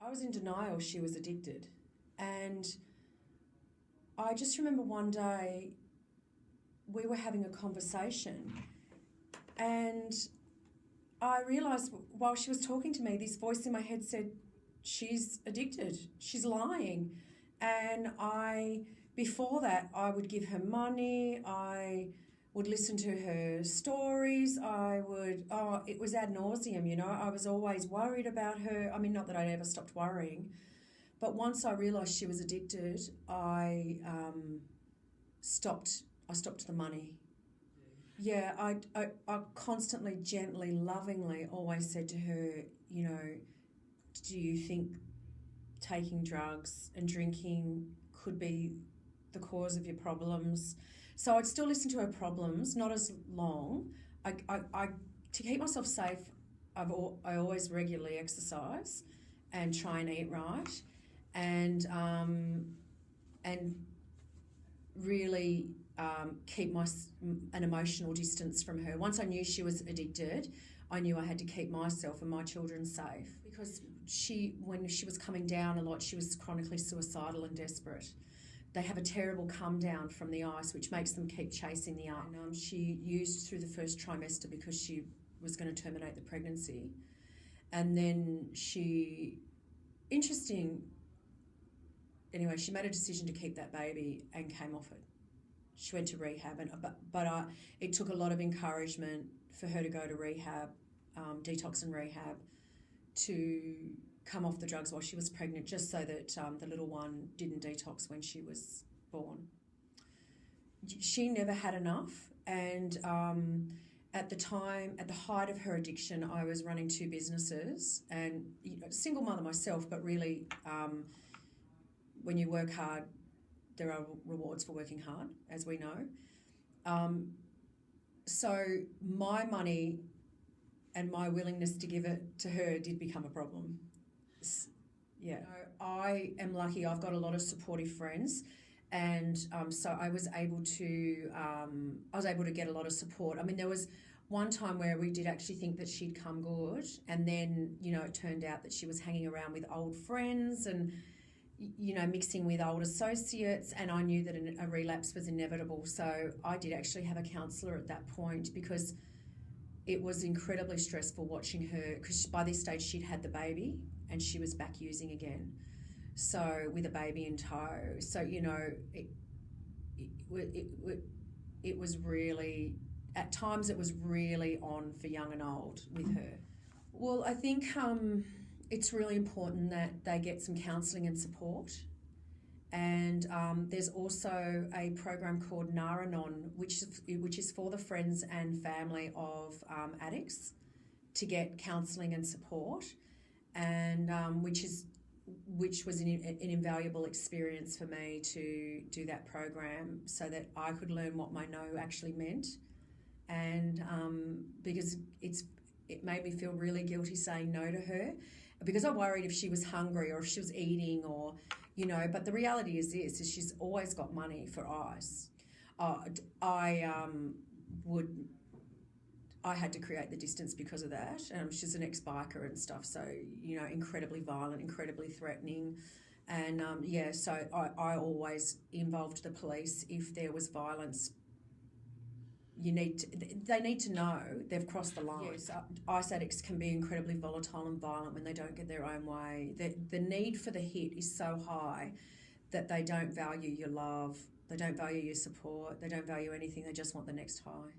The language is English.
I was in denial she was addicted. And I just remember one day we were having a conversation and I realised while she was talking to me, this voice in my head said, she's addicted, she's lying. And before that, I would give her money, I would listen to her stories, it was ad nauseum, I was always worried about her. I mean, not that I ever stopped worrying, but once I realised she was addicted, I stopped the money. Yeah, I constantly, gently, lovingly always said to her, do you think taking drugs and drinking could be the cause of your problems? So I'd still listen to her problems, not as long. To keep myself safe, I always regularly exercise and try and eat right, and really keep an emotional distance from her. Once I knew she was addicted, I knew I had to keep myself and my children safe, because when she was coming down a lot, she was chronically suicidal and desperate. They have a terrible come down from the ice, which makes them keep chasing the up. And she used through the first trimester because she was going to terminate the pregnancy. And then anyway, she made a decision to keep that baby and came off it. She went to rehab, but it took a lot of encouragement for her to go to rehab, detox and rehab, to come off the drugs while she was pregnant, just so that the little one didn't detox when she was born. She never had enough, and at the height of her addiction, I was running 2 businesses and single mother myself, but really when you work hard, there are rewards for working hard, as we know. So my money and my willingness to give it to her did become a problem. Yeah, I am lucky. I've got a lot of supportive friends, and so I was able to get a lot of support. I mean, there was one time where we did actually think that she'd come good, and then it turned out that she was hanging around with old friends and mixing with old associates, and I knew that a relapse was inevitable. So I did actually have a counsellor at that point, because it was incredibly stressful watching her, because by this stage she'd had the baby and she was back using again. So with a baby in tow. So, it was really, at times it was really on for young and old with her. Well, I think it's really important that they get some counselling and support. And there's also a program called Naranon, which is for the friends and family of addicts, to get counselling and support, and which was an invaluable experience for me to do that program, so that I could learn what my no actually meant, and because it made me feel really guilty saying no to her, because I worried if she was hungry or if she was eating, or but the reality is she's always got money for ice. I had to create the distance because of that. She's an ex-biker and stuff, so incredibly violent, incredibly threatening, and so I always involved the police if there was violence. They need to know they've crossed the line. Yes, ice addicts can be incredibly volatile and violent when they don't get their own way. The need for the hit is so high that they don't value your love, they don't value your support, they don't value anything, they just want the next high.